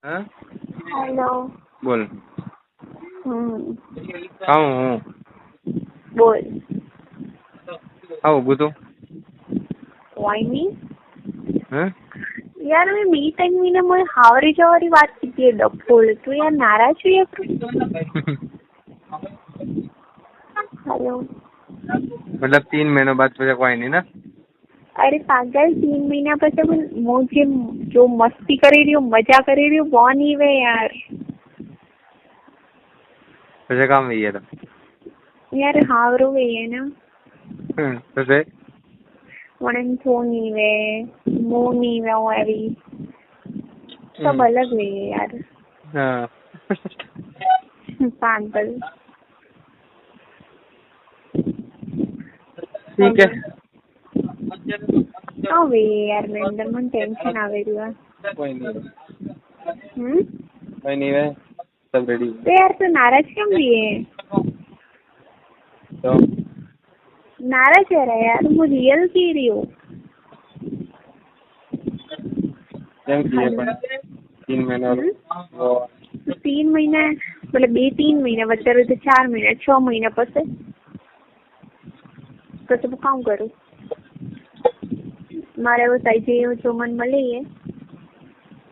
हाँ हेलो। बोल। कहाँ हूँ? बोल। हाँ उगू तो કોઈ નહીં हाँ યાર મેં બી ટાઈમ મીને મને હાવરી જવારી વાત કીધી ડફોલ તું યાર નારાજ છું યાર हेलो। मतलब 3 महीनों बाद तुझे कोई नहीं ना? अरे पागल 3 महीना પછી मुझे जो मस्ती करी रही हूँ मजा करी रही हूँ वो नहीं वे यार। तुझे काम वही है तो यार हावरो वे है ना तुझे મને તો નહીં વે મો નહીં વે હું એવી सब अलग वे है यार। हाँ पागल। ठीक है। हाँ वे यार मैं अंदर मन टेंशन आवे रही है। कोई नहीं कोई नहीं है सब रेडी। तो यार तो नाराज क्यों भी है? तो नाराज है रहा यार मैं रियल की रही हूँ। કેમ કીએ પણ 3 મહિના वो 3 મહિના मतलब 2-3 મહિના વચ્ચે તો 4 મહિના 6 મહિના પછી હું કામ કરું મારે वो સાઈજે જો મન મળે है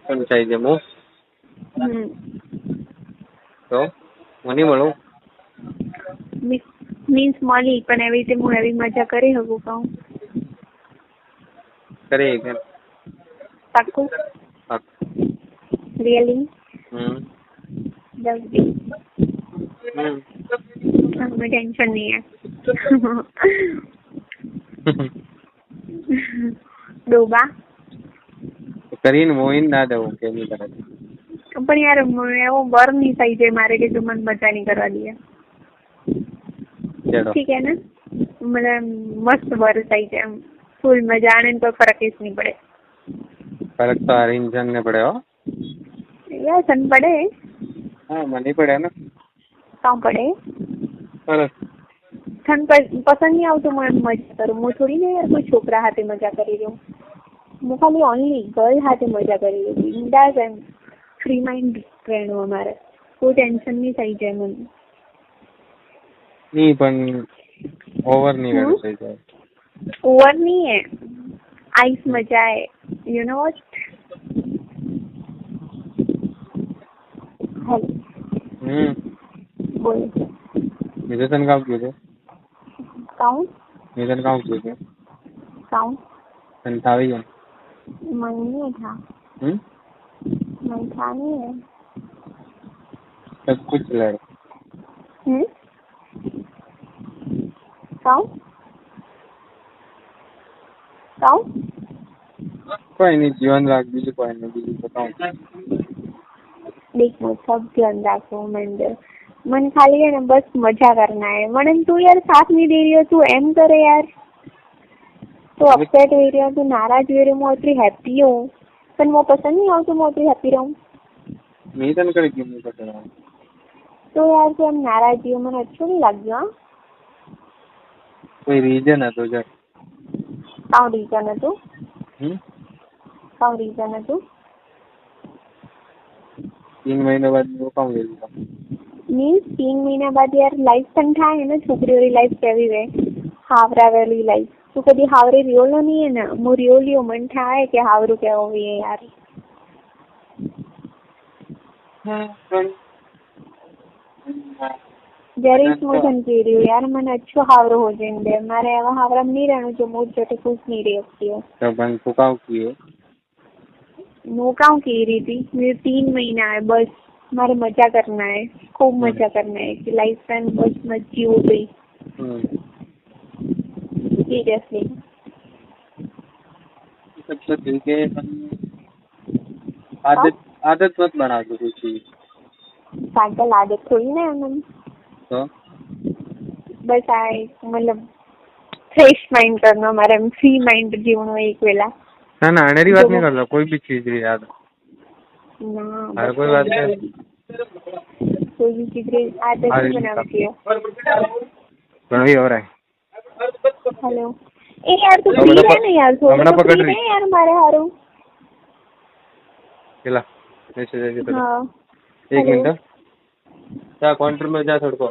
કેમ चाहिए હું તો હું નહીં મળું મીન્સ મળી પણ એવી રીતે હું એવી મજા કરી શકું કહું કરે કે પાક્કું रियली जल्दी हमें टेंशन नहीं है डूबा કરીને મોઈન ના દેવું કે નહીં કરે પણ યાર એવો બર નહીં થઈ જાય મારે કે તું મને મજા નહીં કરવા દે ચલો ठीक है ना मतलब मस्त बर થઈ જાય ફૂલ મજા આને કોઈ ફરક જ નહીં પડે ફરક તો હર ઇન્સાન ને પડે હો यार सन पड़े हाँ મને પડે ને कहाँ पड़े ફરક थन पसंद नहीं આવતું मैं मजा करूँ હું થોડી ને यार कोई छोकरा हाथे मजा કરી રહી हूँ હું ખાલી ઓનલી ગર્લ હાથે મજા કરી રહી છું બિંદાસ એમ ફ્રી માઇન્ડ રહેવાનું અમારે કોઈ ટેન્શન નહીં થઈ જાય મને नहीं पण ओवर नहीं करना चाहिए ओवर नहीं है आइस मजा है यू नो व्हाट बोल निधन काम क्यों थे काउं निधन काम क्यों थे काउं संतावी है मन नहीं था मन था नहीं है सब कुछ लड़ काउं काउं कोई नहीं जीवन राख बीजू कोई नहीं बीजू बताऊं देख मैं सब ध्यान रखो मंदिर मन खाली है ना बस मजा करना है मन तू यार साथ नहीं दे रही हो तू एम करे यार तू अपसेट हो रही हो तू नाराज हो रही हो मैं इतनी हैप्पी हूँ पर वो पसंद नहीं आओ तो मैं इतनी हैप्पी रहूँ नहीं तन करे क्यों नहीं पता तो यार तू हम नाराज हो मैंने अच्छा नहीं लग गया कोई रीजन है तो जब काउं रीजन है तू काउं रीजन है तू 3 महीने बाद वो काम ले लूँगा मीन्स 3 महीना बाद यार लाइफ पण થાય ને છોકરીઓની લાઈફ કેવી વે હાવરાવેલી લાઈફ તું કદી હાવરે રિયોલો નહીં હે ને હું રિયોલિયો મન થાય કે હાવરું કેવો વે યાર જ્યારે હું તને કહી રહી हूँ यार મને अच्छो हावरो हो जाए दे मारे एवा हावरा में नहीं रहना जो मुझ जटे खुश नहीं रह सकती हो तो बन फुकाव किए नौकाओं की रही थी मेरे 3 महीना है बस मारे मजा करना है खूब मजा करना है कि लाइफ टाइम बस मजी हो गई सीरियसली सब ठीक है आदत मत बना दो कोई चीज पागल आदत थोड़ी ना है मन तो बस आए मतलब फ्रेश माइंड करना हमारा फ्री माइंड जीवन एक वेला ना ना अनेरी बात नहीं करता कोई भी चीज रे याद ना हर कोई बात नहीं कोई भी चीज रे आदत नहीं बनाती है पण वही हो रहा है हेलो ए यार तू फ्री है ना यार थोड़ा तो फ्री है यार हमारे हारो चला मैसेज आई थी हाँ एक हेलो मिनट जा काउंटर में जा थोड़ा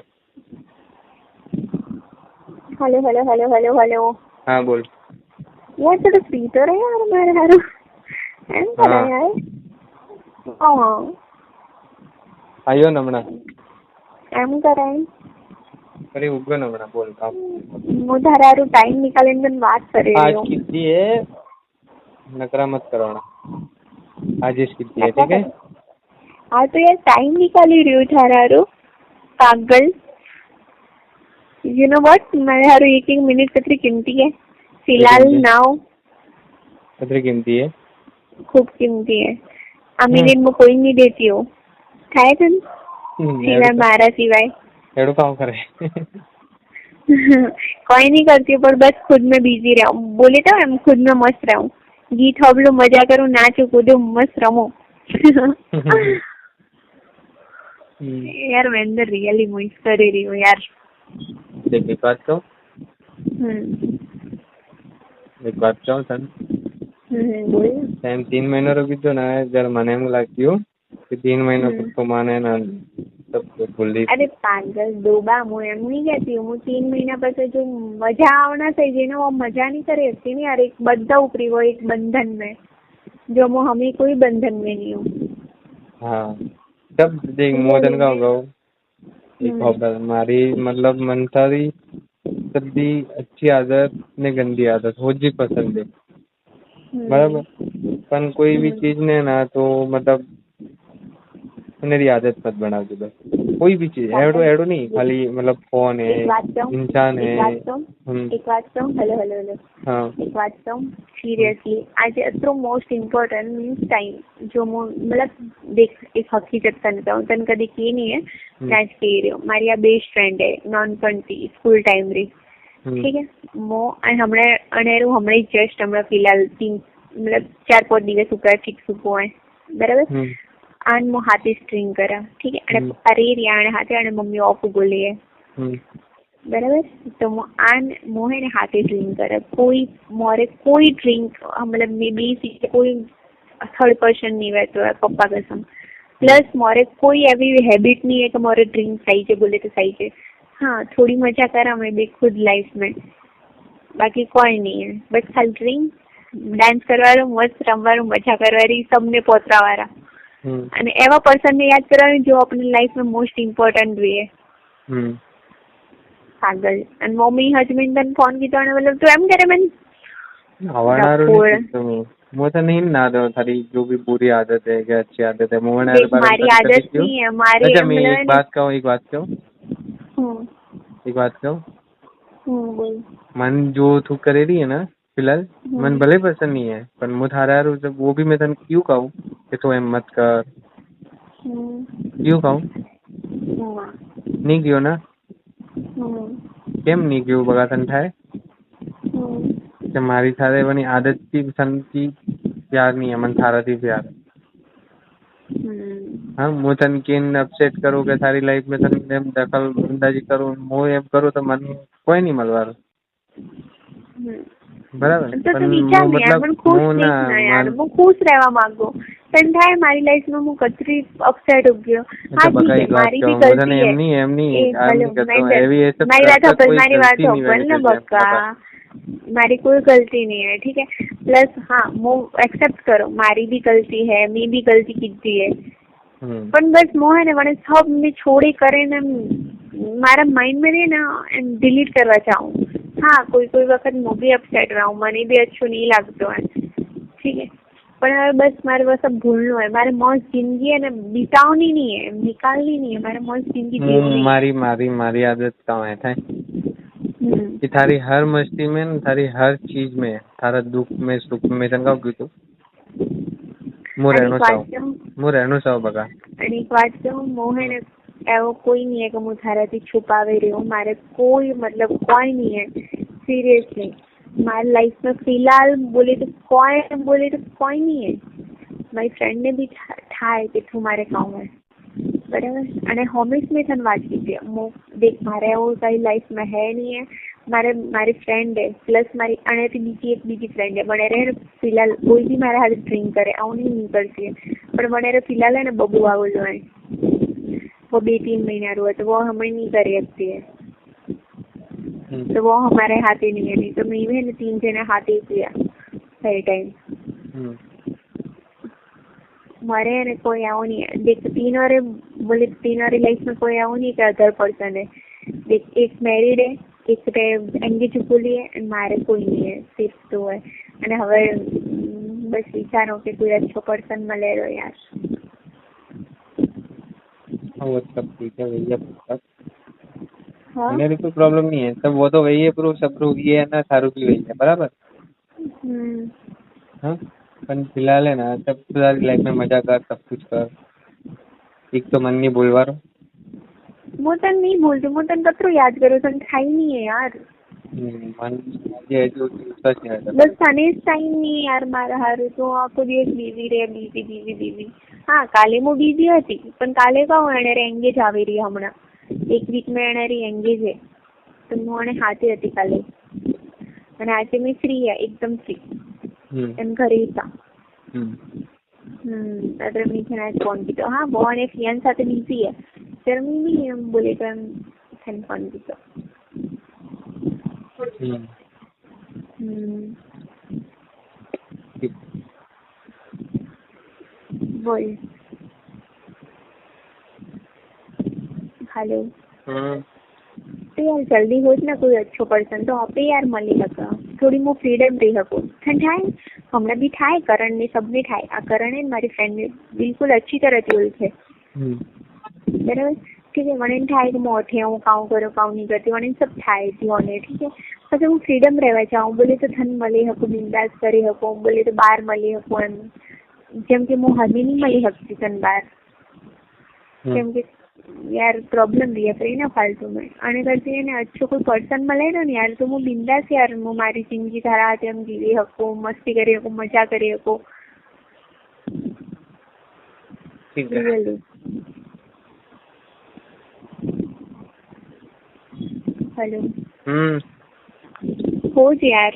hello hello hello hello hello हाँ बोल यार थोड़ा फ्री तो रहे यार मारे हारू એમ કરે हाँ યાર હા आयो न हमણાં એમ કરાય अरे उगो न हमણાં बोल काम હું તારા હારું ટાઈમ નીકાળીને તને વાત કરી आज રહ્યો कितनी है नकरा मत करवाना आज इस कितनी है ठीक है हाँ तो यार टाइम निकाली रही हूँ थारा हारू पागल यू नो व्हाट मारे हारू एक एक मिनट कितनी कीमती है फिलहाल नाउ कितनी कीमती है खूब कीमती है आ मिनट में कोई नहीं देती हो થાય છે ને સિવાય મારા સિવાય એડું કામ કરે कोई नहीं करती हूँ पर बस खुद में बिजी रहूँ बोले तो हम खुद में मस्त रहूँ गीत हबलू मजा करूँ नाचू कूदू मस्त रमो यार मैं अंदर रियली मिस कर रही हूँ यार देख एक बात कहूँ तन बोल टाइम 3 महीना रो कीधो ना जरा मने एम लाग्યું कि 3 महीना तो माने ना सब भूल अरे पागल डोबा હું એમ નહીં કહેતી હું 3 મહિના પછી જો મજા આવના થઈ ગઈ ને वो मजा नहीं करे હતી नहीं यार एक बद्दा उपरी वो एक बंधन में जो मैं हमें कोई बंधन में नहीं हूँ हाँ तब देख मोदन का होगा एक खबर मारी मतलब मंथारी सभी अच्छी आदत ने गंदी आदत हो जी पसंद है बराबर पण कोई भी चीज ने ना तो मतलब मेरी आदत मत बना दो बस कोई भी चीज एडो एडो नहीं खाली मतलब फोन है इंसान है एक बात कहूँ हेलो हेलो हेलो हाँ एक बात कहूँ सीरियसली आज तो मोस्ट इम्पोर्टेंट मीन्स टाइम जो मतलब देख एक हकीकत तन कहूँ तन कभी की नहीं है आज कही रही हूँ मारी आ बेस्ट फ्रेंड है नॉन पणती स्कूल टाइम री ठीक है मो हमने अनेरू हमने जस्ट हमने फिलहाल 3 मतलब 4-5 દિવસ ઉપર ફિક્સ ઉભો હોય બરાબર અને મો હાથે સ્ટ્રિંગ કરા ठीक है અને અરે રિયા અને હાથે અને મમ્મી ઓફ બોલે બરાબર તો મો આન મોહે ને હાથે ડ્રિંક કરે કોઈ મોરે કોઈ ડ્રિંક मतलब मे बी कोई थर्ड पर्सन नहीं है तो पप्पा कसम प्लस मोरे कोई एवी हैबिट नहीं है कि मोरे ड्रिंक सही है बोले तो सही है हाँ थोड़ी मजा करा मैं भी खुद लाइफ में बाकी कोई नहीं है बस खाली ड्रिंक डांस करवानो मस्त रमवानो मजा करवानी सबने पोतरावारा અને એવા પર્સન ને યાદ કરવાનું જો આપણી લાઈફ में મોસ્ટ ઇમ્પોર્ટન્ટ भी है પાગલ અને મમ્મી હસબન્ડ તને ફોન કીધો અને मतलब तू एम करे मन वो तो नहीं ना दो थारी जो भी बुरी आदत है क्या अच्छी आदत है मोहन हमारी आदत नहीं है हमारी अच्छा मैं एक बात कहूँ बोल मन जो तू करे रही है ना फिलहाल मन भले पसंद नहीं है पर मुझे हारा वो भी मैं तन क्यों कहूँ कि तू एम मत कर क्यों कहूँ नहीं क्यों ना केम नहीं क्यों बगा तन थाय कि मारी थारे वनी आदत थी संती प्यार नहीं है मन थारा थी प्यार हाँ मु तन केन अपसेट करो के सारी लाइफ में तन एम दखल अंदाजी करो मो एम करो तो मन कोई नहीं मलवार बराबर तो विचार नहीं यार पण खुश नहीं यार मैं खुश रहवा मांगो पण थाय मारी लाइफ में मैं कतरी अपसेट हो गयो हाँ ठीक है मारी भी गलती है मारी बात ओपन ना बक्का मारी कोई गलती नहीं है ठीक है प्लस हाँ वो एक्सेप्ट करो मारी भी गलती है मैं भी गलती की है पण बस मोह ने मैंने सब में छोड़ी करे ने मारा माइंड में ना डिलीट करवा चाहूँ हाँ कोई कोई वक्त मैं भी अपसेट रहा हूँ मने भी अच्छो नहीं लगता है ठीक है पर बस मारे बस अब भूलना है मारे मस्त जिंदगी है ना बितावनी नहीं है निकालनी नहीं है मारे मस्त जिंदगी जीवनी मारी मारी मारी आदत कहाँ है कि थारी हर मस्ती में थारी हर चीज में थारा दुख में सुख में तंगा तू मु रहनो चाहो बगा एक बात कहूँ मोहन एवो कोई नहीं है कि मैं थारा थी छुपावे रही हूँ मारे कोई मतलब कोई नहीं है सीरियसली मारी लाइफ में फिलहाल बोले तो कोई नहीं है मारी फ्रेंड ने भी ठाए कि तू मारे गाँव है बराबर અને હોમિસ મેં તને વાત કીધી હું દેખ મારે એવું કઈ લાઈફ में है नहीं है મારી ફ્રેન્ડ હે પ્લસ મારી આનાથી બીજી ફ્રેન્ડ હે મને રે ફિલહાલ કોઈ બી મારા હાથે ડ્રિંક કરે આવું નહીં કરતી પણ મને રે ફિलहाल है ना बबू आवो जो है वो 2-3 महीना रो है तो वो हमें नहीं कर सकती है तो वो हमारे हाथ ही नहीं है नहीं तो मैं भी है 3 जने हाथ ही किया हर टाइम मारे है ना कोई आओ नहीं है देख 3 और बोले 3 और लाइफ में कोई आओ नहीं कि अदर पर्सन है देख एक मैरिड है एक एंगेज बोली है और मारे कोई नहीं है सिर्फ तो है અને હવે બસ વિચારો કે કોઈ अच्छो पर्सन મળે તો यार हाँ वो सब ठीक है भैया सब हाँ मेरे कोई प्रॉब्लम नहीं है सब वो तो वही है प्रो सब प्रो ये है ना सारू भी वही है बराबर हाँ पर फिलहाल है ना सब सारी लाइफ में मजा कर सब कुछ कर एक तो मन नहीं बोलवारो હું તને નહીં બોલતી હું તને કતરું યાદ કરું તને થાય નહીં है यार मन ये है जो सच है બસ તને જ ટાઈમ નહીં યાર મારા હારું તો આખો દિવસ બીઝી હા કાલે હું બીઝી હતી પણ કાલે કહું એને એંગેજ આવી રહી હમણાં એક વીકમાં એને એંગેજ છે તો હું એને હાથે હતી કાલે અને આજે મેં ફ્રી એકદમ ફ્રી એમ ઘરે હતા અત્યારે મેં છે ફોન કીધો હા બહુ અને ફિયાન સાથે બીઝી है ત્યારે મેં બી એમ બોલે તો એમ તને ફોન કીધો बोल हेलो तो यार जल्दी हो ना कोई अच्छो पर्सन तो आप यार मળી શકે થોડી હું ફ્રીડમ રહી શકું તને થાય હમણાં બી થાય કરણને સબને થાય આ કરણ है મારી ફ્રેન્ડ बिल्कुल अच्छी तरह થી ઓળખે બરાબર ठीक है મને થાય કે મોઠે હું કાઉ કર્યો કાઉ નહીં કરતી મને सब થાય જીવને ठीक है પછી હું ફ્રીડમ રહેવા ચાહું બોલે તો ધન મળી શકું બિંદાસ કરી શકું બોલે તો બહાર મળી શકું એમ જેમ કે હું હજી નહીં મળી શકતી તને બહાર કેમ કે यार प्रॉब्लम भी है फिर ना फालतू में आने करती है ना अच्छो कोई पर्सन મળે ને यार तो હું બિંદાસ यार હું મારી જિંદગી તારા હાથે એમ જીવી શકું મસ્તી કરી શકું મજા કરી શકું ठीक है हेलो हो जी यार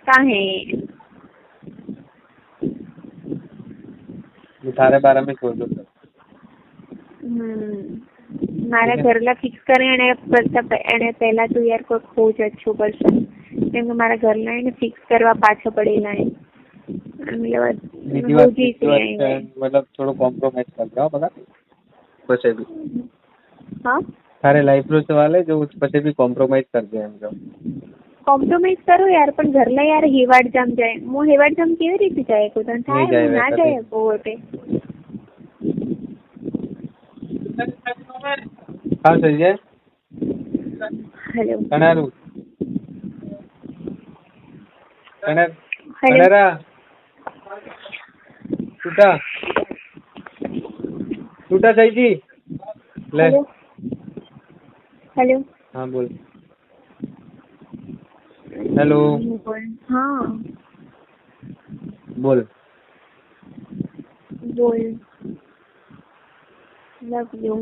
कहाँ है तारे बारे में छोड़ दो મારા ઘરલા ફિક્સ કરે એને પહેલા તો યાર કોઈ ખોજ अच्छो पर्सन કેમ કે મારા ઘરલા એને ફિક્સ કરવા પાછો પડેલા है मतलब थोड़ा कॉम्प्रोमाइज कर जाओ बता बसे भी हाँ सारे लाइफ नो सवाल है जो उस बसे भी कॉम्प्रोमाइज कर दे हम लोग કોમ્પ્રોમાઇઝ કરો યાર પણ ઘરલા યાર હેવાડ જામ જાય હું હેવાડ જામ કેવી રીતે જાય કોઈ તને થાય ના જાય કોતે हाँ सही है हेलो कनारू कनारा टूटा सही जी ले हेलो हाँ बोल हेलो हाँ बोल लव यू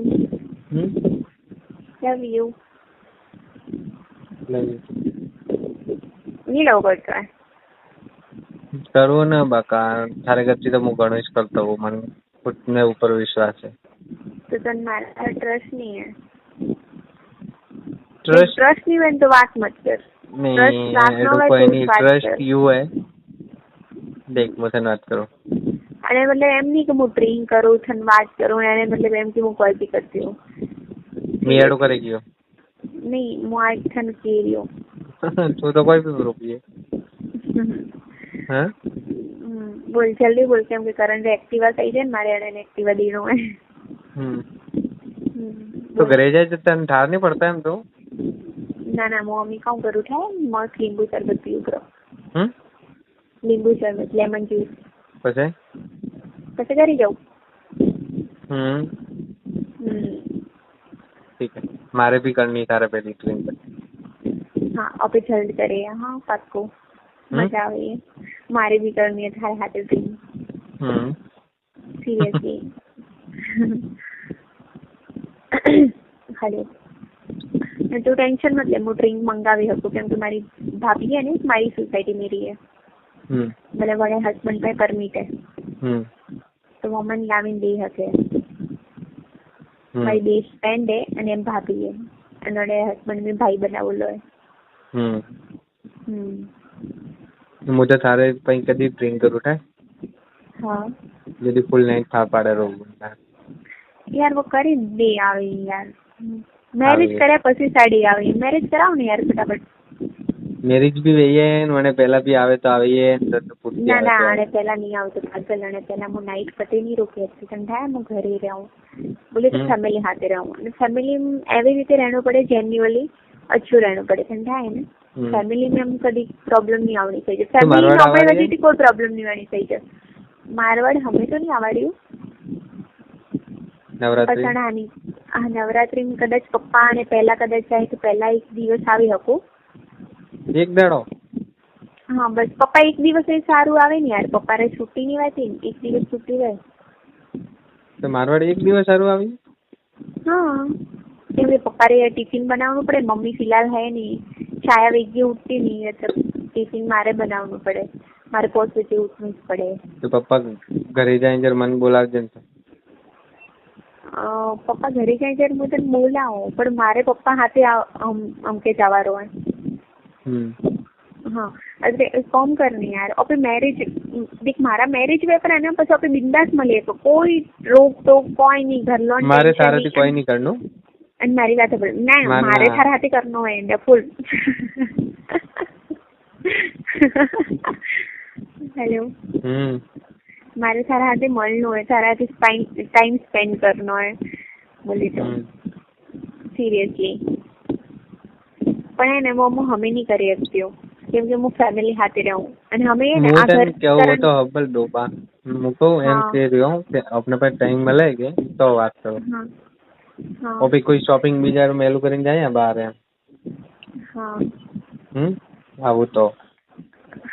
नहीं लव करता है करो ना बाका थारे गति तो मैं गणेश करता हूँ मन खुद ने ऊपर विश्वास है तो तन मारा ट्रस्ट नहीं है ट्रस्ट नहीं है तो बात मत कर नहीं कोई नहीं ट्रस्ट यू है देख मुझसे बात करो અને मतलब એમ નહીં કે હું ડ્રિંક કરું છું વાત કરું એને मतलब એમ કે હું કોઈ બી કરતી हूँ મિયાડો કરેગી नहीं હું આ થન કે રહ્યો तू तो कोई भी ग्रुप है हाँ बोल जल्दी बोल કેમ કે કરંટ એક્ટિવા થઈ જાય ને મારે એને એક્ટિવા દેનો है तो घरे जाए तो तन ठार नहीं पड़ता है हम तो ના ના હું મમ્મી કામ કરું થાય મસ્ત લીંબુ શરબત પીવું કરો લીંબુ શરબત લેમન જ્યુસ પછી કરી જાઉં ठीक है मारे भी करनी थारे पहली ड्रिंक हाँ अब जल्द करे हाँ पक्को मजा आवे मारे भी करनी है थारे हाथे ड्रिंक सीरियसली हेलो તું ટેન્શન મત લે, હું ડ્રિંક મંગાવી શકું, કેમ કે મારી ભાભી છે ને મારી સોસાયટીમાં રહી છે, મને વડે હસબન્ડ પાસે પરમિટ હે, તો મમ્મી લાવીને દઈ શકે. મારી બેસ્ટ ફ્રેન્ડ હે અને એમ ભાભી હે અને વડે હસબન્ડ મેં ભાઈ બનાવેલો હે. मुझे थारे कहीं कभी ड्रिंक करूँ था हाँ यदि फुल नाइट खा पाड़े रो यार वो કરી દે આવે યાર, મેરેજ કર્યા પછી સાડી આવે, મેરેજ કરાવો ને યાર ફટાફટ. મેરેજ બી વહી है મને પહેલા भी આવે તો આવી है ના ના આને પહેલા નહીં આવતું પાગલ, અને પહેલા હું નાઇટ પતે નહીં રોકી હતી, કંટાળે હું ઘરે રહું, બોલે તો ફેમિલી સાથે રહું, અને ફેમિલી એવી રીતે રહેવું પડે જેન્યુઅલી અચ્છું રહેવું પડે, કંટાળે ને ફેમિલી में हम कभी प्रॉब्लम नहीं आवनी चाहिए, फैमिली में हमें वजह कोई प्रॉब्लम नहीं आनी चाहिए. मारवाड़ हमें तो नहीं आवड़્યું નવરાત્રી પસણાની. હા નવરાત્રી કદાચ પપ્પા અને પહેલા કદાચ જાય તો પહેલા એક દિવસ આવી શકું, એક દાડો. હા બસ પપ્પા એક દિવસ એ સારું આવે ને યાર, પપ્પાને છૂટી નહીં વાતી ને, એક દિવસ છૂટી રહે તો મારવાડ એક દિવસ સારું આવી. હા કેમ કે પપ્પાને ટિફિન બનાવવું પડે, મમ્મી ફિલહાલ હે નહીં, છાયા વેગી ઉઠતી નહીં, એટલે ટિફિન મારે બનાવવું પડે, મારે 5 બજે ઉઠવું જ પડે. તો પપ્પા ઘરે જાય જર મને બોલાવજે. પપ્પા ઘરે જાય ત્યારે હું તને બોલાવું, પણ મારે પપ્પા હાથે અમકે જવાનો હોય. हाँ अरे कॉम करनी यार, और मैरिज देख मारा मैरिज वेपर है ना, बस आप बिंदास મળે તો કોઈ રોક ટોક કોઈ નહીં, ઘર લોન મારે તારાથી કોઈ નહીં કરનું, અને મારી વાત સાંભળ, ના મારે તારા હાથે કરનો હોય એન્ડ ફૂલ. હેલો મારે તારા હાથે મળનું હોય, તારા હાથે ટાઈમ સ્પેન્ડ કરનો હોય, બોલી તો સિરિયસલી. પણ એને હું હમે નહીં કરી શકતી હું, કેમ કે હું ફેમિલી સાથે રહું, અને અમે આ ઘર કેવું તો હબલ ડોબા મુકો એમ કે રહ્યો કે अपने पास टाइम મળે કે તો વાત કરો. હા હા और भी कोई शॉपिंग બીજા મેલું કરીને જાય બહાર એમ. હા આવું તો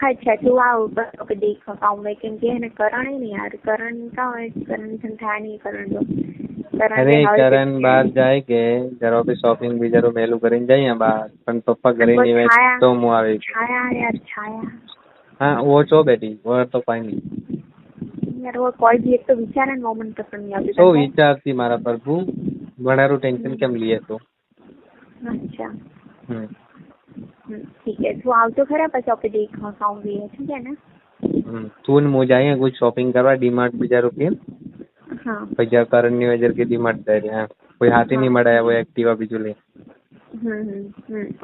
अच्छा तू आओ बस ओके देख पाऊंगा, केम के है ना करण है नहीं यार, करण का है, करण संठा नहीं, करण जो अरे करण बाहर जाए के जरा भी शॉपिंग भी जरा मेलू કરીને જાય બહાર, પણ પપ્પા ઘરે નહીં હોય તો હું આવી. छाया यार छाया, हाँ वो छो बेटी वो तो कोई नहीं यार, वो कोई भी एक तो विचार है मोमेंट पसंद नहीं आती तो विचारती मारा प्रभु बनारू टेंशन केम लिए तो. अच्छा ठीक है तू आओ तो खरा પછી આપણે દેખવા ખાऊंगी है, ठीक है ना. तू ने मो जाए कुछ शॉपिंग करवा डीमार्ट બીજા રૂપિયા. हाँ पैसा करण ની वजह के डीमार्ट जा रहे हैं, कोई हाथ ही नहीं मड़ाया वो एक्टिवा बीजू ले.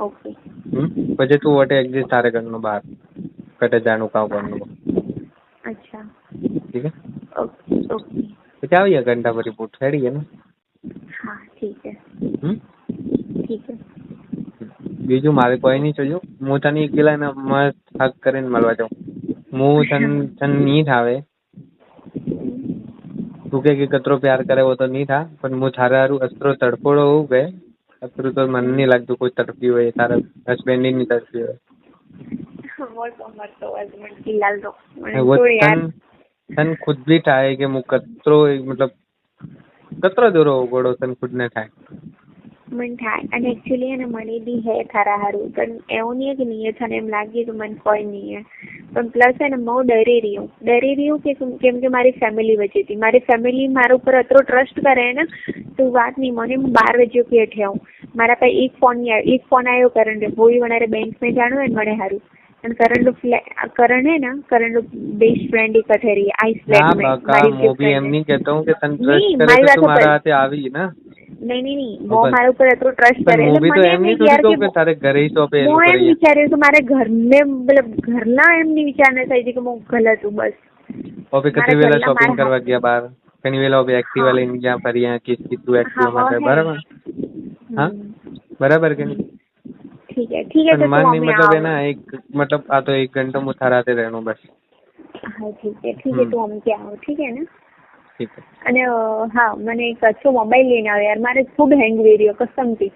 ओके પછી તું વટે એક્ઝિટ તારે કરનો બહાર કટે જાણું કામ કરનું. अच्छा ठीक है ओके ओके तो क्या हुआ घंटा भरी पूछ रेडी है ना. हाँ ठीक है ठीक है. બીજું મારે કોઈ નહીં જોયું, હું તને એકલા ને મસ્ત હક કરીને મળવા જાઉં, હું તને નહીં થાવે, તું કે કતરો પ્યાર કરે वो तो नहीं था, પણ હું થારે હારું અસ્ત્રો તડફોડો હોઉં કે અસ્ત્રો તો મને નહીં લાગતું કોઈ તડપી હોય, તારા હસબન્ડ નહીં તડપી હોય. वो तन खुद भी થાય કે હું કતરો मतलब કતરો દૂરો ગોળો તને ખુદ ને થાય. મને થાય, અને એકચ્યુઅલી એને મને બી હે થારા હારું, પણ એવું નહીં કે નહીં છે, એમ લાગે કે મને કોઈ નહીં હે, પણ પ્લસ છે ને હું ડરી રહી હું કે કેમ કે મારી ફેમિલી વચ્ચેથી, મારી ફેમિલી મારા ઉપર અતરો ટ્રસ્ટ કરે ને તો વાત નહીં, મને 12 बजे के उठे हूँ, मारा पे एक फोन आयो करण रे, वो ही वनारे बैंक में जानो है मणे हारू, एंड करण है ना, करण बेस्ट फ्रेंड ही कठेरी आइस फ्लैट में मारी वो भी एम नहीं कहता हूँ कि तन ट्रस्ट करे तो तुम्हारा हाथे आवी ना. नहीं वो हमारे ऊपर इतना ट्रस्ट करे, वो भी तो एम नहीं यार कि तारे घरे ही तो पे वो एम विचारे तो मारे घर में मतलब घरना एम नहीं विचारना चाहिए कि मैं गलत हूँ बस. और भी कितनी वेला शॉपिंग करवा गया बाहर, कहीं वेला भी एक्टिवा लेने गया फरिया किसकी तू एक्टिवा में बराबर. हाँ बराबर के नहीं. ठीक है तो मान नहीं मतलब है ना एक मतलब आ तो 1 घंटा मुथाराते रहनो बस. हाँ ठीक है तो हम क्या हो ठीक है ना. ठीक है. અને હા મને એક અચ્છો મોબાઈલ લઈને આવ યાર, મારે ખૂબ હેંગ વેરી રહ્યો કસમથી.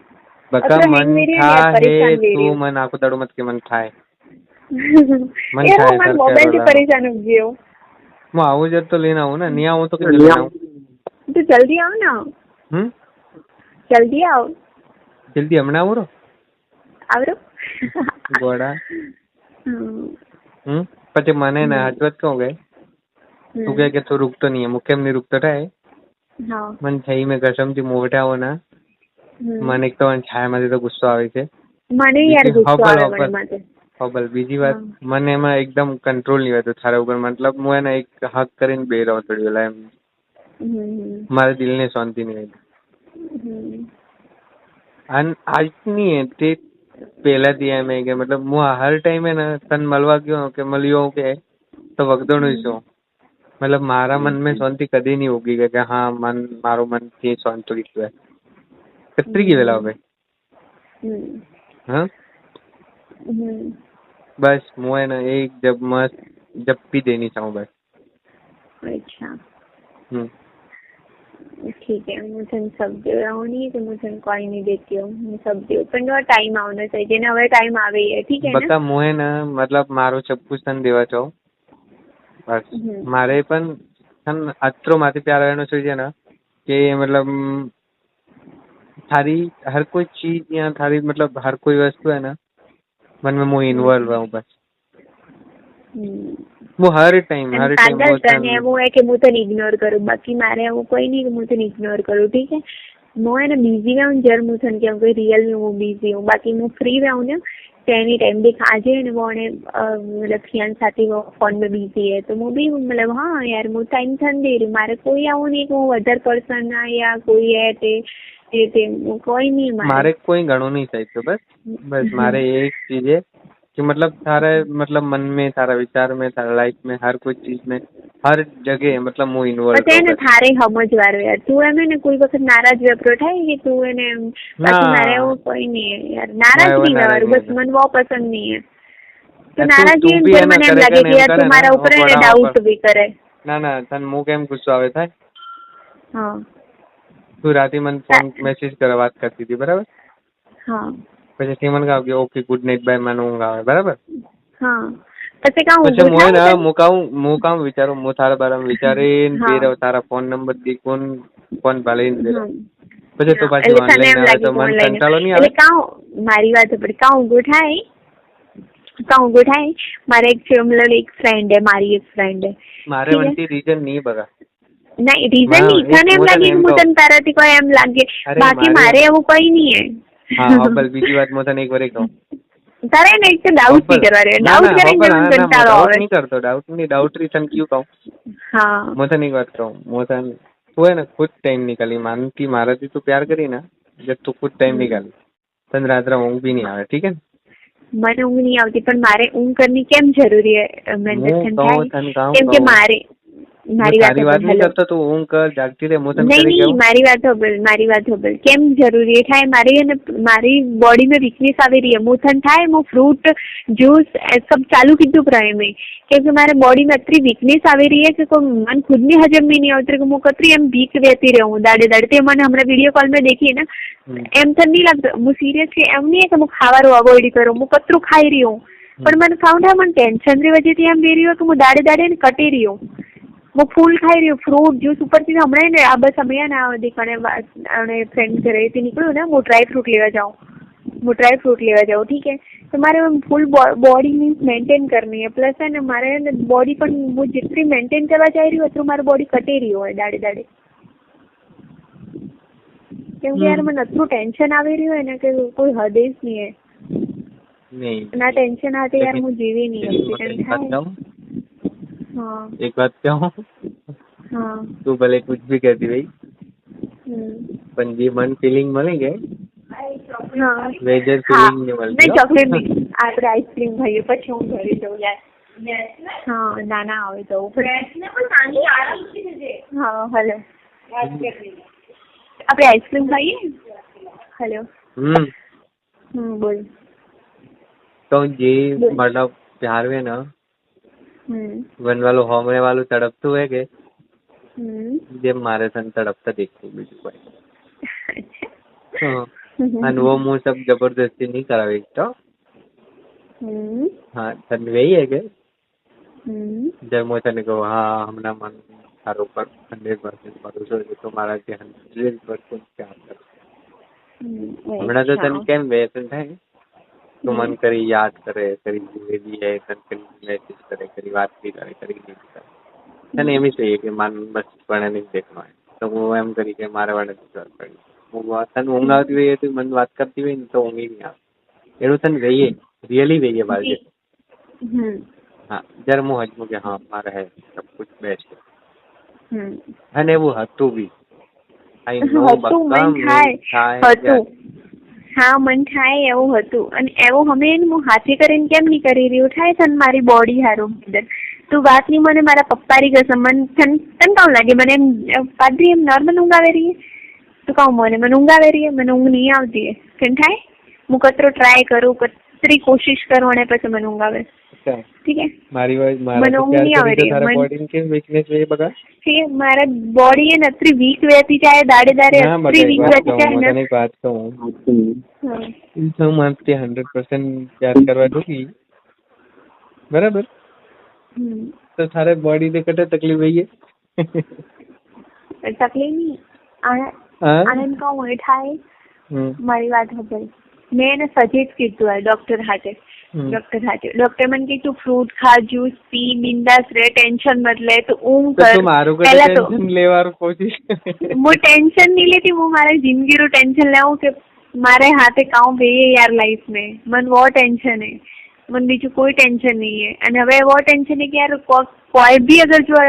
બકા મન થાય તું મન આખો દાડો મત કે મન થાય મન થાય સર મોબાઈલ થી પરેશાન હો ગયો. હું આવું જ તો લઈને આવું ને, નહીં આવું તો કે લઈને આવું. તો જલ્દી આવ ને. જલ્દી આવ. જલ્દી હમણાં આવરો આવરો ગોડા હમ પછી મને ને હાથ વાત કહું કે તું કે તું રૂકતો નહીં હું કેમ નહીં રૂકતો થાય હા મને થઈ મેં કસમથી મોટા હો ના મને એક તો છાયામાંથી તો ગુસ્સો આવે છે મને યાર ગુસ્સો આવે મને માટે હબલ બીજી વાત મને એમાં એકદમ કંટ્રોલ નહીં રહેતો થારા ઉપર મતલબ હું એને એક હક કરીને બે રહો થોડી વેલા એમ મારા દિલને શાંતિ નહીં રહેતી અને આજ નહીં તે પહેલાથી એમ કે મતલબ હું હર ટાઈમે ને તને મળવા ગયો કે મળ્યો કે તો વગદોણું છું મતલબ મારા મન में શાંતિ કદી નહીં હોગી કે હા મન મારું મન થી શાંત થોડી ગયું કતરી ગઈ વેલા હવે हाँ बस मुझे ना एक जब मस्त जब भी देनी चाहूँ बस अच्छा ठीक है मुझे सब दे रहा हूँ नहीं तो मुझे कोई नहीं देती हूँ मैं सब दे पण टाइम આવનો છે જેને હવે ટાઈમ આવે ઠીક है બકા મુએ ના મતલબ મારો ચપ્પુ તને દેવા ચાહું બસ મારે પણ તન અત્રો માથી પ્યાર રહેનો જોઈએ ना कि मतलब थारी हर कोई चीज या थारी मतलब हर कोई वस्तु है ना मन में मैं इन्वॉल्व रहूं बस वो हर टाइम पागल तने वो है कि હું તને ઇગ્નોર કરું બાકી મારે એવું કોઈ નહીં કે હું તને ઇગ્નોર કરું ઠીક है मैं है ना बिजी रहूं जर मैं तने कहूं कि रियल में वो बिजी हूँ बाकी मैं फ्री रहूं ना तो एनी टाइम देख आज है ना वो ने मतलब फियान साथी वो फोन में बिजी है तो मैं भी मतलब हाँ यार मैं टाइम थन दे रही मारे कोई आવું नहीं कि હું અધર પર્સન ના या कोई है તે कोई नहीं मारे कोई घणो नहीं चाहिए बस बस मारे एक चीज है कि मतलब थारे मतलब मन में थारा विचार में थारा लाइफ में हर कोई चीज में हर जगह मतलब હું ઇન્વોલ્વ છે ને થારે સમજવારો યાર તું એમ ને કોઈ વખત નારાજ વેપરો થાય કે તું એને બાકી મારે એવું કોઈ નહીં યાર નારાજ નહીં રહેવાનું બસ મને બહુ પસંદ નહીં है તો નારાજી એમ પર મને એમ લાગે કે યાર તું મારા ઉપર એને ડાઉટ भी કરે ના ના તને હું કેમ ગુસ્સો આવે થાય હા તું રાતે મને ફોન મેસેજ કરવા વાત કરતી હતી બરાબર હા પછી તે મને કહ્યું કે ઓકે ગુડ નાઇટ બાય મને ઊંઘ આવે બરાબર હા પછી કાં પછી હું કામ વિચારું હું તારા બારામાં વિચારીને બે રહ્યો તારા ફોન નંબર દી કોણ ભાલીને દે પછી તું પાછી ઓનલાઈન આવે તો મને કંટાળો નહીં આવે કાં મારી વાત સાંભળ કાં ઊંઘું થાય મારે એક મતલબ એક ફ્રેન્ડ है મારી એક ફ્રેન્ડ है મારે વંતી રીઝન નહીં બગા નહીં રીઝન નહીં તને એમ લાગે હું તને તારાથી કોઈ એમ લાગે બાકી મારે એવું કઈ નહીં है હા બસ બીજી વાત હું તને એક વાર કહું તારે ને એક ડાઉટ નહીં કરવાનો ડાઉટ કરીને મને કંટાળો આવે નહીં કરતો ડાઉટ રીઝન ક્યું કહું હા હું તને એક વાત કહું હું તને તું है ना खुद टाइम निकाली मानती माराથી તું प्यार करी ना जब तू खुद टाइम निकाली तन रात्रे ઊંઘ भी नहीं આવે ठीक है મને ઊંઘ નહીં આવતી પણ મારે ઊંઘ કરવી કેમ જરૂરી है કેમ કે મારી વાત नहीं करता तो ઊંઘ कर जागती रहे मोतन नहीं नहीं मारी बात होबल केम जरूरी है थाय मारी बॉडी में वीकनेस आवी रही है मोथन थाय मो फ्रूट जूस सब चालू कीधु प्राय में क्योंकि मारे बॉडी में अतरी वीकनेस आवी रही है कि कोई मन खुद ने हजम में नहीं आवती कि मु कतरी एम वीक रहती रहूं दाड़े ते मैंने हमने वीडियो कॉल में देखी ना एम तो नहीं लगता मु सीरियसली एम नहीं है कि मु खावारो अवॉइड करूं मु कतरू खाई रही हूं पर मैंने फाउंड है मन टेंशन री वजह थी एम दे रही हूं कि मु दाड़े ने कटी रही हूं वो फूल खाई रही हूँ फ्रूट जूस ऊपर से हमने ने आ बस हमें ना दिखाने फ्रेंड करे थी निकलू ना वो ड्राई फ्रूट लेवा जाऊँ ठीक है तो मारे फुल बॉडी मीन्स मेंटेन करनी है प्लस है ना मारे बॉडी पर वो जितनी मेंटेन करवा जा रही हो तो मारी बॉडी कटे रही हो दाड़े क्योंकि यार मैं अतरू टेंशन आ रही है ना कि कोई हद ही नहीं है ना टेंशन आते यार मुझे जीवी नहीं हाँ एक बात कहूँ हाँ तू भले कुछ भी कहती भाई पण जी मन फीलिंग મળે हाँ વેજર ફીલિંગ નહીં મળતી નહીં ચોકલેટ નહીં આપણે આઈસ્ક્રીમ ખાઈએ પછી હું ઘરે જઉં યાર હા નાના આવે તો હા હલો આપણે આઈસ્ક્રીમ ખાઈએ હલો બોલ તો જે मतलब प्यार में ना वन वालों होमने वालों तड़पतुं है के જેમ મારે તને તડપતા દેખતું બીજું કોઈ અને वो मुँह सब जबरदस्ती नहीं करावे तो हाँ तने वही है के जब मैं तने कहूँ हाँ हमना मन तारो पर 100% भरोसा है तो मारा के 100% प्यार कर હમણાં તો તને કેમ વ્યસન થાય તો મન કરી યાદ કરે કરી જોયેલી है तन કરી मैसेज करे કરી વાત भी करे કરી नहीं करे तने એમ જ કહીએ કે માન બસ પણ નહીં देखना है तो હું એમ કરી કે મારે વાળે વિચાર કરી હું તને ઊંઘ આવતી હોય તો મને વાત કરતી હોય ને તો ઊંઘ નહીં આવે એવું તને કહીએ રિયલી કહીએ બાજુ હા જ્યારે હું હજમું કે હા મારે હે સબ કુછ બેસ્ટ અને એવું હતું બી હા મન થાય એવું હતું અને એવું અમે હું હાથે કરીને કેમ નહીં કરી રહ્યું થાય છે ને મારી બોડી હારું તું વાત નહીં મને મારા પપ્પાની કસમ મને તને કામ લાગે મને એમ પાદરી એમ નોર્મલ ઊંઘ આવે રહી તો કહું મને ઊંઘ આવે રહી મને ઊંઘ નહીં આવતી કેમ થાય હું કતરો ટ્રાય કરું કતરી કોશિશ કરું અને પછી મને ઊંઘ આવે ठीक है મારી મને ઊંઘ નહીં આવે રહી તારા બોડી કે વીકનેસ વે બગા ठीक है મારા બોડી એ નતરી વીક રહેતી જાય દાડે દાડે નતરી વીક રહેતી જાય ને મને વાત કહું ઇન્સાન માનતે 100% प्यार કરવા દોગી બરાબર તો તારે બોડી ને કટે તકલીફ વઈ તકલીફ નહીં આનંદ કહું એ થાય મારી વાત સાંભળ મેં એને સજેસ્ટ કીધું હોય ડોક્ટર હાથે ડોક્ટર મને કે તું ફ્રૂટ ખા જ્यूस પી બિંદાસ રહે ટેન્શન મત લે તું ઊંઘ કર પહેલા તો ટેન્શન લેવાનું કોશિશ હું ટેન્શન નહીં લેતી હું મારી જિંદગીનું ટેન્શન લેવું કે મારે હાથે કામ ભઈએ યાર લાइफ में मन वो टेंशन है मन बीजू कोई टेंशन नहीं है અને હવે वो टेंशन है कि यार कोई भी अगर जो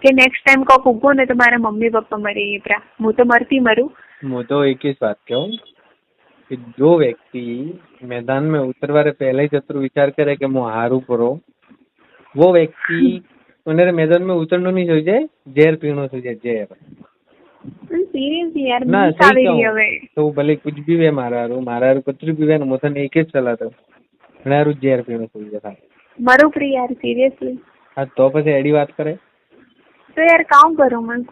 કે નેક્સ્ટ ટાઈમ કોક ઉગો ને તો મારા મમ્મી પપ્પા મરી પ્રા હું તો મરતી મરું હું તો એક જ વાત કહું कि जो व्यक्ति मैदान में उतरवारे पहले ही जतरू विचार करे कि मैं हारू करो वो व्यक्ति उन्हें मैदान में उतरना नहीं चाहिए जहर पीना चाहिए जहर सीरियसली यार ना सही तो भले कुछ भी वे मारा कुछ भी वे मोथन एक ही चला तो हारू जहर पीना चाहिए था मरो प्री यार सीरियसली हाँ तो પછી એડી વાત કરે તો યાર કામ કરું મને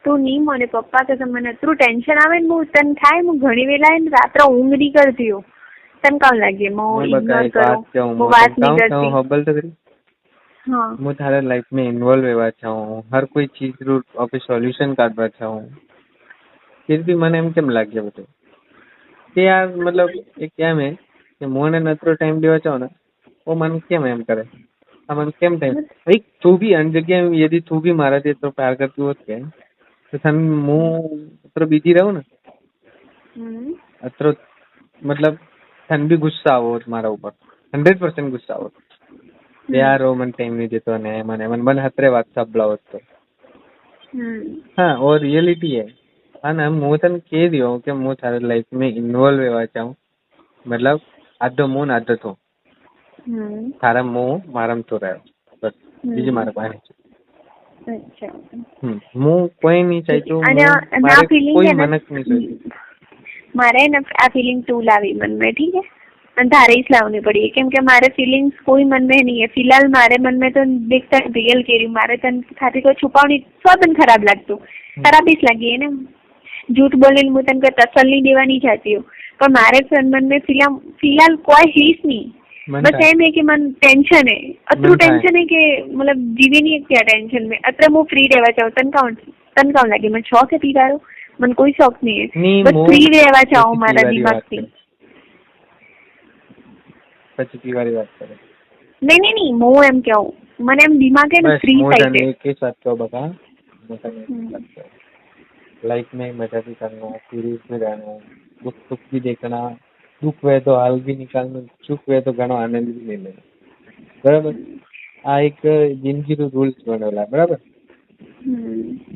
તું નહીં મને પપ્પા કે મને એટલું ટેન્શન આવે ને હું તને થાય હું ઘણી વેલા ને રાત્રે ઊંઘ નહીં કરતી હો તને કામ લાગે હું ઇગ્નોર કરું હું વાત નહીં કરતી હબલ તો કરી हाँ मैं थारे लाइफ में इन्वॉल्व हुआ चाहूँ हर कोई चीज रू ऑफिस सॉल्यूशन काटवा चाहूँ फिर भी મને એમ કેમ લાગે બધું કે यार मतलब एक क्या है कि मोने नतरो टाइम देवा चाहो ना वो मन केम एम करे मन केम टाइम भाई तू भी अन जगह यदि तू भी मारा दे तो प्यार करती होत के तो सन मु अतरो बिजी रहूं ना अतरो मतलब सन भी गुस्सा आवत मारा ऊपर 100% गुस्सा आवत यार वो मन टाइम नहीं देतो ने मन हतरे बात सब ब्लावत तो हाँ और रियलिटी है हाँ ना मु तन कह दियो कि मु थारे लाइफ में इन्वॉल्व हुआ चाहूँ मतलब आधो मु न आधो तो थारा मु मारम तो रहो बस बीजी मारे पाए अच्छा मु कोई नहीं चाहतो मारे कोई मनक नहीं चाहिए मारे ना आ फीलिंग तू लावी मन में ठीक है तारे ही लावनी पड़ी है क्योंकि हमारे फीलिंग्स कोई मन में नहीं है फिलहाल मारे मन में तो देखता रियल कह रही हूँ मारे तन खाती को छुपावनी स्वतन खराब लगतु खराब ही लगी है ना झूठ बोले मुझे तन को तसल्ली देवा नहीं चाहती हूँ पर मारे मन में फिलहाल कोई हीस नहीं बस एम है कि मन टेंशन है अतरू टेंशन है कि मतलब जीवी नहीं क्या टेंशन में अत्र मु फ्री रहवा चाहूँ तन काउन लगे मैं शौक है पीवारो मन कोई शौक नहीं है बस फ्री रहवा चाहूँ मारा दिमाग से પછી વાળી વાત કરે નહીં હું એમ કહું મને એમ દિમાગ है ना फ्री साइड है एक साथ क्यों बता लाइफ में मजा भी करना सीरीज में रहना दुख सुख भी देखना दुख हुए तो हाल भी निकालना सुख हुए तो घणो आनंद भी ले लेना बराबर आ एक जिंदगी रो रूल्स बनेला बराबर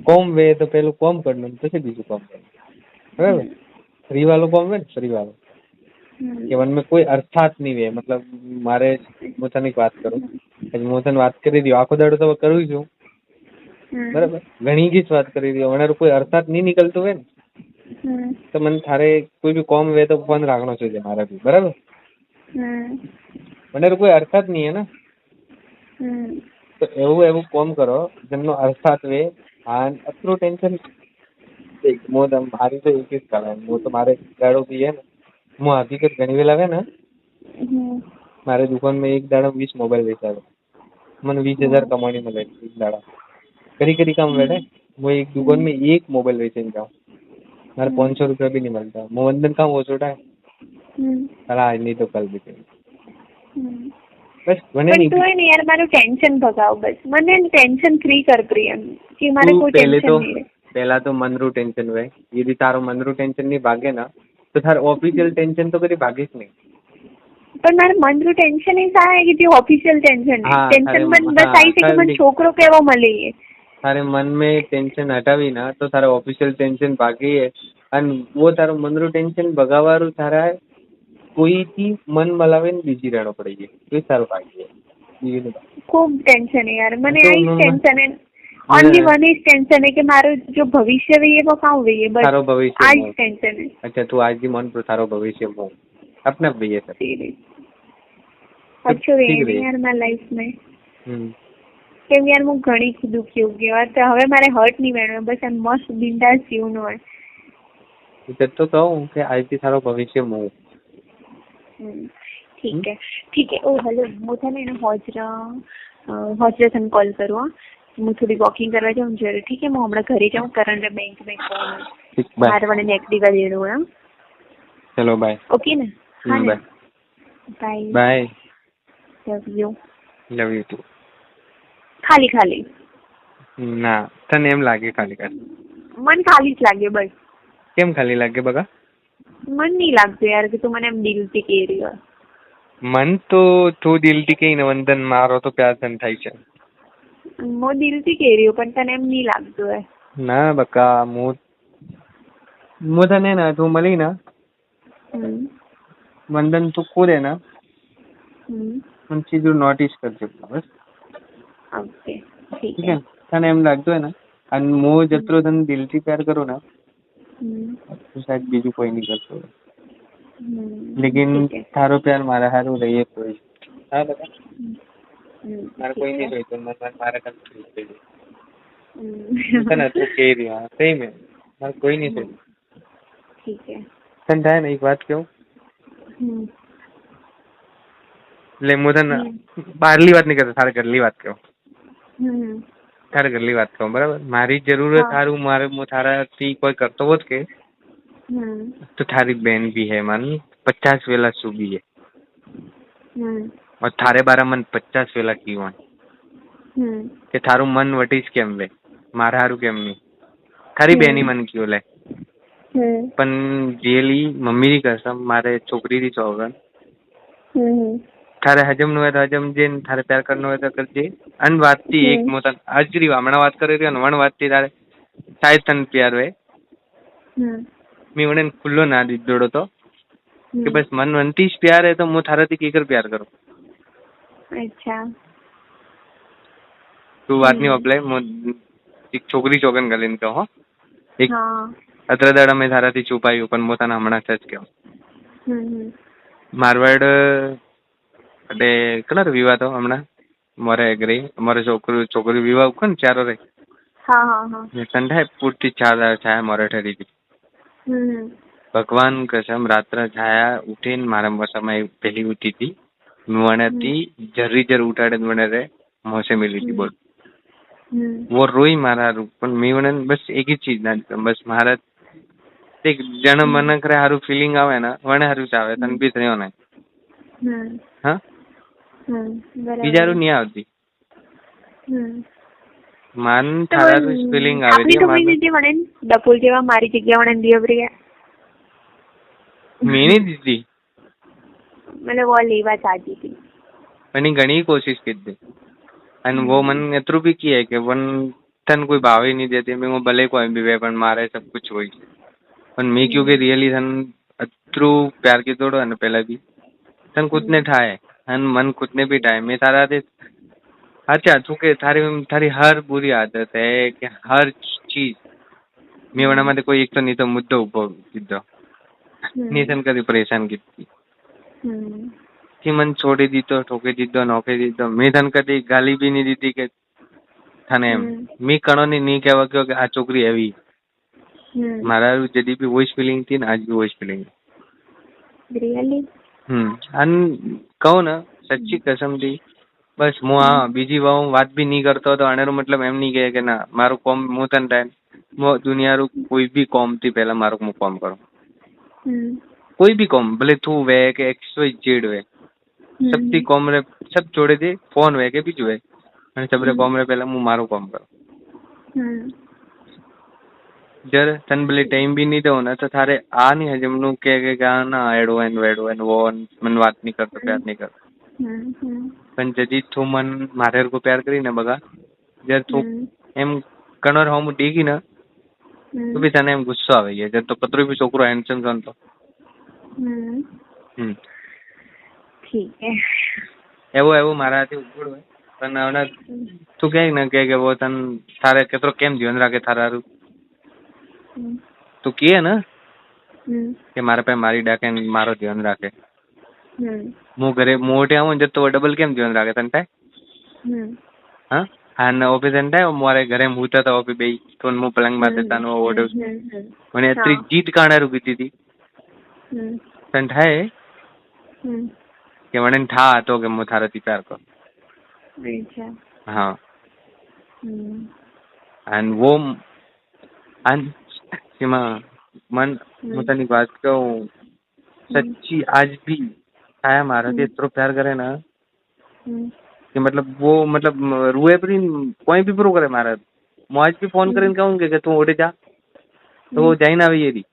कॉम वे तो पहले कॉम करना પછી બીજું કામ કરવું બરાબર फ्री वालो कॉम वे फ्री वालो કે મન में कोई अर्थात नहीं है मतलब मारे मोथन एक बात करूं आज मोथन बात કરી दियो આખો દાડો તો કરું છું બરાબર ઘણી જ વાત કરી दियो મને કોઈ अर्थात नहीं निकलतो है तो मन थारे कोई भी कॉम वे तो फोन રાખનો છે મારા भी बराबर મને कोई अर्थात नहीं है ना तो એવું कॉम करो જેમનો अर्थात वे આ અતરો ટેન્શન એક મોદમ મારી તો એક જ કારણ હું તો મારે ગાડો भी है ना હું હકીકત ઘણી વેલા આવે ને મારે દુકાન में एक दाड़ा 20 मोबाइल વેચાવે મને 20,000 કમાણી મળે એક દાડા કરી કામ વેડે હું એક દુકાન में एक मोबाइल વેચીને જાઉં મારે 500 રૂપિયા બી નહીં મળતા. હું વંદન કામ ઓછો થાય તારા આજ નહીં તો કલ બી કઈ. બસ મને પણ નહીં તું હે ને યાર મારું ટેન્શન ભગાવ, બસ મને ટેન્શન ફ્રી કર પ્રિયમ, કે મારે તું કોઈ પહેલે ટેન્શન તો નહીં રહે. પહેલા તો મનરું ટેન્શન હોય. यदि તારો મનરું ટેન્શન નહીં ભાગે ને તો તારે ઓફિશિયલ ટેન્શન તો કદી ભાગે જ નહીં. પણ મારે મનનું ટેન્શન એ થાય કે જે ઓફિશિयल ટેન્શન हाँ, ટેન્શન अरे મને બસ हाँ, આવી છે કે મને कर છોકરો કેવો મળી. તારે મન में टेंशन हटावी ना तो तारा ऑफिशियल टेंशन भागी है. અને वो તારું મનરું ટેન્શન ભગાવાળું તારા કોઈથી મન મલાવીને બીજી રહેણો પડી જાય તો એ તારું ભાગી જાય. ખૂબ ટેન્શન है यार, મને तो આ જ ટેન્શન है. ઓનલી વન ઇઝ ટેન્શન है કે મારું જો ભવિષ્ય વહીએ वो કાં વહીએ, બસ તારો ભવિષ્ય આ જ મોહ. ટેન્શન है. अच्छा तू आज भी मन पर तारो भविष्य मोह अपने आप भैया सर. सीरियस अच्छो ठीक રહે રહે. યાર મારા લાઈફમાં, हम्म. કેમ યાર હું ઘણી દુઃખી हो गई और तो હવે મારે હર્ટ નહીં મેળવે, બસ એમ મસ્ત બિંદાસ જીવનું હોય. तो कहूँ कि आज भी तारो भविष्य मोह. ठीक है. ओ हेलो, હું તને એને હોજરા તને કોલ કરું. હા, હું થોડી વોકિંગ કરવા જાઉં જરૂર. ઠીક है, હું હમણાં ઘરે જાઉં, કરંટ बैंक में ठीक बाय. મારે મને एक्टिवा લેવું है. चलो बाय. ओके ना? हाँ bye. Bye bye. Love you too. ખાલી ના તને એમ લાગે ખાલી ખાલી? મન ખાલી જ લાગે બસ. કેમ ખાલી લાગે બગા? મન નહીં લાગતું યાર કે તું મને એમ દિલથી કહી રહ્યો. મન તો તું દિલથી કહીને વંદન મારો તો પ્યાર તને થાય છે. હું દિલથી કહી રહ્યો પણ તને એમ નહીં લાગતું હે. ના બકા હું તને ના તું મળી ના વંદન તું ખોદે ના મને સીધું નોટિસ કરજો બસ. ઓકે ઠીક ठीक है. તને એમ લાગતું હોય ને અને હું જતરો તને દિલથી પ્યાર કરું ને તો શાયદ બીજું કોઈ નહીં કરતો. લેकिन તારો પ્યાર મારા હારું રહીએ કોઈ. હા બકા મારે કોઈ નહીં જોઈતું. મારા કંઈ થઈ જાય તને તું કહી રહ્યો. હા સહી મેં મારે કોઈ નહીં જોઈતું. ठीक है. તને થાય ને એક વાત કહું એટલે હું તને બહારલી વાત નહીં કરતો, તારે ઘરની વાત કહું. તારે ઘરની વાત કહું બરાબર. મારી જરૂરત સારું મારે હું તારાથી કોઈ કરતો હોત કે तो थारी बहन भी है मन 50 वेला सूबी है और थारे बारा मन 50 वेला कीवन के थारू मन वटीस केम वे मारा हारू केम नहीं थारी बहनी मन क्यों ले पण रियली मम्मी री कसम मारे छोकरी री सोगन थारे हजम नो है तो हजम जे थारे प्यार करनो है तो करजे. अन बात थी एक मोतन आजरी हमણાં વાત કરી રહ્યો ને વણ વાત થી તારે શાયદ તને પ્યાર હોય. मैं उन्हें खुल्लो ना दीदोड़ो तो कि बस मन वंतीस प्यार है तो मैं थारा थी केकर प्यार करो. अच्छा तू बात नहीं अपले एक छोकरी चोकन गलीन कहो एक हाँ अत्र दाड़ा में थारा थी छुपाई पण मोताना हमणा सच कहो मारवाड़ अटे कलर विवाह तो हमणा मोरे एग्री मोरे छोकरी विवाह कोन चारो रे. हाँ हाँ हाँ संध्या पूर्ति 4 छाया मोरे ठरी थी. भगवान कसम रात्र छाया उठीन मारा समय पहली उठी थी મને તી જરી જર ઉઠાડે મને રે મોસે મિલી थी बोल वो रोई मारा रूप पण मी મને बस एक ही चीज ना बस मारा एक जण मन करे हारू फीलिंग आवे ना वणे हारू चावे तन भी थयो ना. हां બીજારું नहीं આવતી માન થારા ફીલિંગ આવે આપની તો કોઈ દીધી મને ડપોલ જેવા મારી જગ્યા મને દિયવરી મેની દીધી मैंने वो लेवा चाहती थी मैंने घनी कोशिश की थी અને वो मन एतरू भी की है कि वन तन कोई भाव ही नहीं देती. मैं वो भले कोई भी वे पण मारे सब कुछ होई पण मैं क्योंकि रियली तन अतरू प्यार की तोड़ो है पहले भी तन खुद ने ठाए अन मन खुद ने भी ठाए. मैं तारा थे अच्छा तू के थारी हर बुरी आदत है कि हर चीज मैं वना में कोई एक तो नहीं तो मुद्दो उभो कीधो नहीं कभी परेशान की कि मन छोड़ी दीधो ठोके दीधो नौके दीधो. मैं तन कदी गाली भी नहीं दीधी के थाने मी कणो नहीं कहवा क्यों कि आ छोकरी एवी मारा जदी भी वॉइस फीलिंग थी ना आज भी वॉइस फीलिंग रियली अन कहूँ ना सच्ची कसम थी बस હું આ બીજી વાત બી નહીં કરતો તો આનેરો મતલબ એમ નહીં કહે કે ના મારું કોમ હું તને ટાઈમ दुनिया रू कोई भी कॉम थी पहला मारो को कॉम करो हम्म कोई भी कॉम भले तू वे के एक्स वाई जेड वे सब थी कॉम रे सब जोड़े दे फोन वे के भी जो है અને સબરે કોમ રે પહેલા હું મારું કામ કરું જયારે તને ભલે ટાઈમ બી નહીં દો ને તો તારે આ નહીં હજમનું કે ના એડો એન વેડો એન વો મને વાત નહીં કરતો પ્યાર નહીં કરતો પણ જજી તું મન મારે કો પ્યાર કરીને બગા જયારે તું એમ કણર હોમ ડીગી ને તો બી તને એમ ગુસ્સો આવે છે જયારે તો કતરો બી છોકરો હેન્ડસમ છે તો ઠીક હે એવું એવું મારાથી ઉગડ હોય પણ હવે તું કહે ને કે વો તને તારે કેટલો કેમ ધ્યાન રાખે તારું તું કહે ને કે મારા પાસે મારી ડાકે મારો ધ્યાન રાખે હું ઘરે મોટે આવું ને તો ડબલ કેમ ધ્યાન રાખે તને થાય હા અને ઓફિસ એને થાય મારે ઘરે હું તો ઓફિસ બે તો હું પલંગ માં દેતા નો ઓર્ડર મને અત્રી જીત કાણે રૂકી હતી તને થાય કે મને થા હતો કે હું તારાથી પ્યાર કરું हाँ and वो मन मुझे बात कहूँ सच्ची आज भी आया मारा थे इतना प्यार करे ना कि मतलब वो मतलब रुए पर कोई भी प्रो करे मारा मैं आज भी फोन કરીને कहूँ कि तू ओटे जा तो वो जाई ना આવી એરી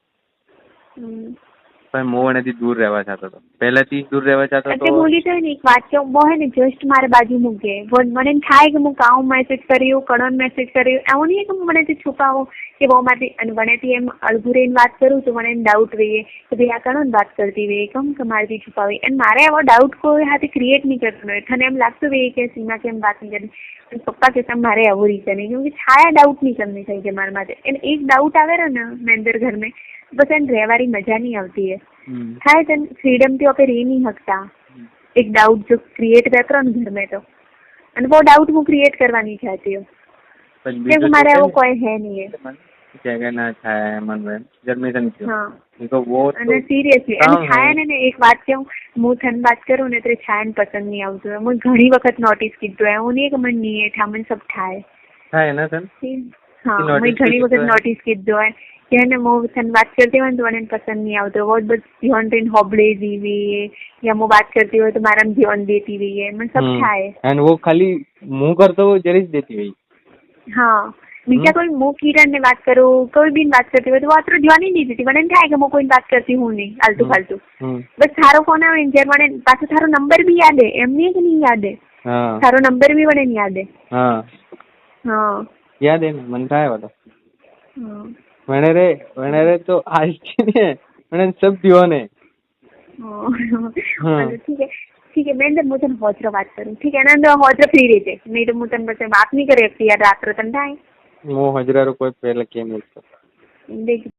પણ હું એનાથી દૂર રહેવા ચાહતો હતો પહેલાથી દૂર રહેવા ચાહતો હતો એટલે બોલી તો ને એક વાત કે હું હે ને જસ્ટ મારે બાજુ મૂકે મને થાય કે હું કાઉ મેસેજ કર્યું કણન મેસેજ કર્યું એવું નહીં કે મને તે છુપાવો કે બહુ મારી અને મને એમ અળગું રહીને વાત કરું તો મને ડાઉટ રહીએ કે ભાઈ આ કણન વાત કરતી હોય કેમ કે મારાથી છુપાવી અને મારે આવો ડાઉટ કોઈ હાથે ક્રિએટ નહીં કરતો હોય તને એમ લાગતું હોય કે સીમા કેમ વાત નહીં કરી પપ્પા કે મારે આવું રીઝન નહીં क्योंकि छाया डाउट नहीं करनी चाहिए मारे माथे एक डाउट आवे ना मेंदर घर में बस एन रहवारी मजा नहीं आती है થાય તને ફ્રીડમ થી આપણે રહી નહીં શકતા એક ડાઉટ જો ક્રિએટ કરતો ને घर में तो અને वो डाउट હું ક્રિએટ કરવા નહીં ચાહતી હું કેમ મારે આવો કોઈ હે નહીં है જગ્યા ના થાય મન મે જન્મેશન થયો હા તો वो અને સિરિયસલી અને છાયા ને એક વાત કહું હું તને વાત કરું ને તો છાયાને પસંદ નહીં આવતું હું ઘણી વખત નોટિસ કીધું એવું નહીં કે મને નહીં ઠા મને સબ થાય ના તને हाँ मैं घनी वक्त नोटिस कीधो है कि ने मो तन बात करती हो तो મને પસંદ नहीं આવતો बहुत बस ध्यान देन होबले जीवी या मो बात करती हो तो मारा ध्यान देती रही है मैं सब થાય एंड वो खाली मुंह करतो वो जरी देती हुई हाँ बीजा कोई मो किरण ने बात करो कोई भी बात करती हो तो वो अत्र ध्यान ही नहीं देती મને થાય કે मैं कोई बात करती हूँ नहीं आलतू फालतू बस थारो फोन आवे जर મને पाछो थारो नंबर भी याद है एम नहीं कि नहीं याद है थारो नंबर भी મને याद है हाँ याद है मन था वाला मैंने रे तो आज के लिए मैंने सब दियो ने ठीक है मैं मुझे होजरो बात करूं ठीक है ना होजरो फ्री रहते नहीं तो मुझे बस बात नहीं करे यार रात रतन था वो हजरा रो कोई पहले के नहीं देख